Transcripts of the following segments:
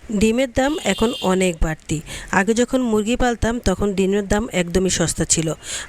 ডিমের দাম এখন অনেক বাড়তি। আগে যখন মুরগি পালতাম তখন ডিমের দাম একদমই সস্তা ছিল,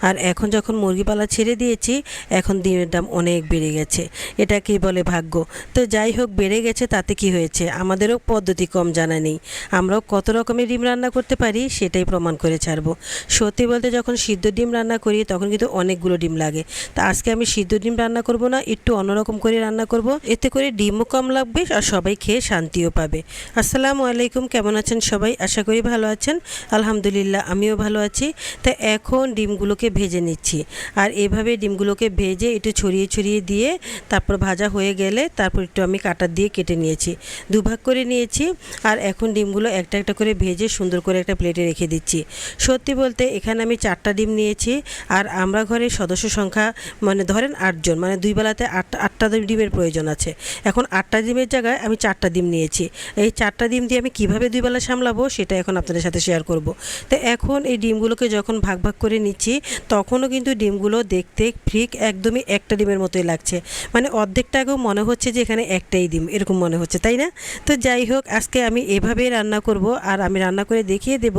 আর এখন যখন মুরগি পালা ছেড়ে দিয়েছি এখন ডিমের দাম অনেক বেড়ে গেছে। এটা কি বলে ভাগ্য। তো যাই হোক, বেড়ে গেছে তাতে কি হয়েছে, আমাদেরও পদ্ধতি কম জানা নেই। আমরাও কত রকমের ডিম রান্না করতে পারি সেটাই প্রমাণ করে ছাড়বো। সত্যি বলতে যখন সিদ্ধ ডিম রান্না করি তখন কিন্তু অনেকগুলো ডিম লাগে। তা আজকে আমি সিদ্ধ ডিম রান্না করব না, একটু অন্যরকম করে রান্না করব, এতে করে ডিমও কম লাগবে আর সবাই খেয়ে শান্তিও পাবে। আসসালামু আলাইকুম, কেমন আছেন সবাই? আশা করি ভালো আছেন। আলহামদুলিল্লাহ আমিও ভালো আছি। তা এখন ডিমগুলোকে ভেজে নিচ্ছি, আর এভাবে ডিমগুলোকে ভেজে একটু ছড়িয়ে ছড়িয়ে দিয়ে তারপর ভাজা হয়ে গেলে তারপর একটু আমি কাঁটা দিয়ে কেটে নিয়েছি, দুভাগ করে নিয়েছি। আর এখন ডিমগুলো একটা একটা করে ভেজে সুন্দর করে একটা প্লেটে রেখে দিচ্ছি। সত্যি বলতে এখানে আমি 4টা ডিম নিয়েছি, আর আমরা ঘরের সদস্য সংখ্যা মানে ধরেন 8 জন, মানে দুই বেলাতে আটটা ডিমের প্রয়োজন আছে। এখন 8টা ডিমের জায়গায় আমি 4টা ডিম নিয়েছি। এই 4টা ডিম দিয়ে আমি কীভাবে দুই বেলা সামলাবো সেটা এখন আপনাদের সাথে শেয়ার করব। তো এখন এই ডিমগুলোকে যখন ভাগ ভাগ করে নিচ্ছি তখনও কিন্তু ডিমগুলো দেখতে ঠিক একদমই একটা ডিমের মতোই লাগছে, মানে অর্ধেকটাকেও মনে হচ্ছে যে এখানে একটাই ডিম, এরকম মনে হচ্ছে, তাই না? তো যাই হোক, আজকে আমি এভাবেই রান্না করব, আর আমি রান্না করে দেখিয়ে দেব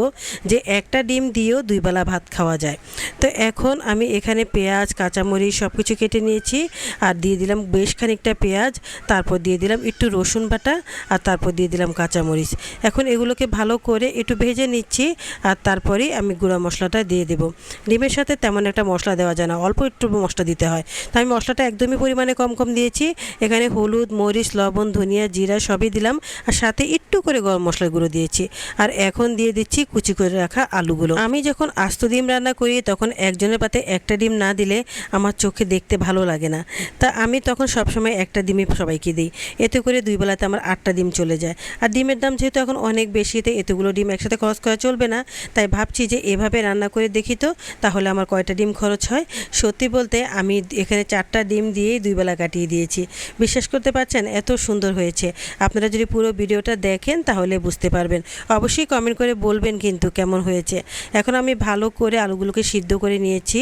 যে একটা ডিম দিয়েও দুই বেলা ভাত খাওয়া যায়। তো এখন আমি এখানে পেঁয়াজ, কাঁচামরিচ সব কিছু কেটে নিয়েছি, আর দিয়ে দিলাম বেশ খানিকটা পেঁয়াজ, তারপর দিয়ে দিলাম একটু রসুন বাটা, আর তারপর দিয়ে দিলাম কাঁচামরিচ। এখন এগুলোকে ভালো করে একটু ভেজে নিচ্ছি, আর তারপরেই আমি গুঁড়া মশলাটা দিয়ে দেবো। ডিমের সাথে তেমন একটা মশলা দেওয়া যায় না, অল্প একটু মশলা দিতে হয়। তো আমি মশলাটা একদমই পরিমাণে কম কম দিয়েছি। এখানে হলুদ, মরিচ, লবণ, ধনিয়া, জিরা সবই দিলাম, আর সাথে একটু করে গরম মশলার গুঁড়ো দিয়েছি। আর এখন দিয়ে দিচ্ছি কুচি করে রাখা আলুগুলো। আমি যখন আস্ত ডিম রান্না করি তখন একজনের পাতে একটা ডিম না দিলে আমার চোখে দেখতে ভালো লাগে না। তা আমি তখন সবসময় একটা ডিমই সবাইকে দিই, এতে করে দুই বেলাতে আমার 8টা ডিম চলে যায়। আর ডিমের দাম যেহেতু এখন অনেক বেশি, তাই এতগুলো ডিম একসাথে খরচ করা চলবে না। তাই ভাবছি যে এভাবে রান্না করে দেখি তো তাহলে আমার কয়টা ডিম খরচ হয়। সত্যি বলতে আমি এখানে 4টা ডিম দিয়েই দুই বেলা কাটিয়ে দিয়েছি। বিশ্বাস করতে পারছেন, এত সুন্দর হয়েছে। আপনারা যদি পুরো ভিডিওটা দেখেন তাহলে বুঝতে পারবেন। অবশ্যই কমেন্ট করে বলবেন কিন্তু কেমন হয়েছে। এখন আমি ভালো করে আলুগুলোকে সিদ্ধ করে নিয়েছি,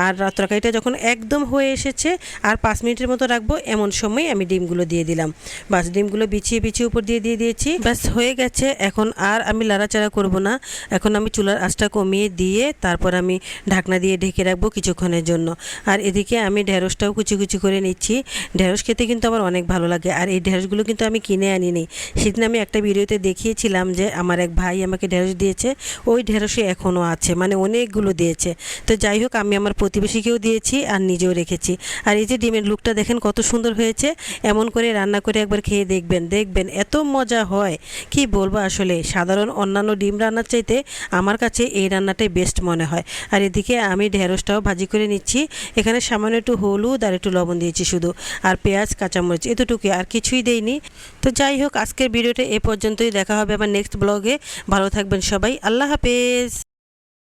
আর তরকারিটা যখন একদম হয়ে এসেছে আর 5 মিনিটের মতো রাখবো, এমন সময় আমি ডিমগুলো দিয়ে দিলাম। বাস ডিমগুলো বিছিয়ে বিছিয়ে উপর দিয়ে দিয়েছি, ব্যাস হয়ে গেছে। এখন আর আমি লাড়াচাড়া করব না, এখন আমি চুলার আঁচটা কমিয়ে দিয়ে তারপর আমি ঢাকনা দিয়ে ঢেকে রাখবো কিছুক্ষণের জন্য। আর এদিকে আমি ঢেঁড়সটাও কুচি কুচি করে নিচ্ছি। ঢেঁড়স খেতে কিন্তু আমার অনেক ভালো লাগে, আর এই ঢেঁড়সগুলো কিন্তু আমি কিনে আনিনি। সেদিন আমি একটা ভিডিওতে দেখিয়েছিলাম যে আমার এক ভাই আমাকে ঢেঁড়স দিয়েছে, ওই ঢেঁড়সই এখনও আছে, মানে অনেকগুলো দিয়েছে। তো যাই হোক, আমি আমার প্রতিবেশীকেও দিয়েছি আর নিজেও রেখেছি। আর এই যে ডিমের লুকটা দেখেন কত সুন্দর হয়েছে। এমন করে রান্না করে একবার খেয়ে দেখবেন, দেখবেন এত মজা হয় কি বলবো। আসলে সাধারণ অন্যান্য ডিম রান্নার চাইতে আমার কাছে এই রান্নাটাই বেস্ট মনে হয়। আর এদিকে আমি ঢেঁড়সটাও ভাজি করে নিচ্ছি। এখানে সামান্য একটু হলুদ আর একটু লবণ দিয়েছি শুধু, আর পেঁয়াজ, কাঁচামরিচ, এতটুকুই, আর কিছুই দেইনি। তো যাই হোক, আজকের ভিডিওটা এ পর্যন্তই। দেখা হবে আবার নেক্সট ব্লগে। ভালো থাকবেন সবাই, আল্লাহ হাফেজ।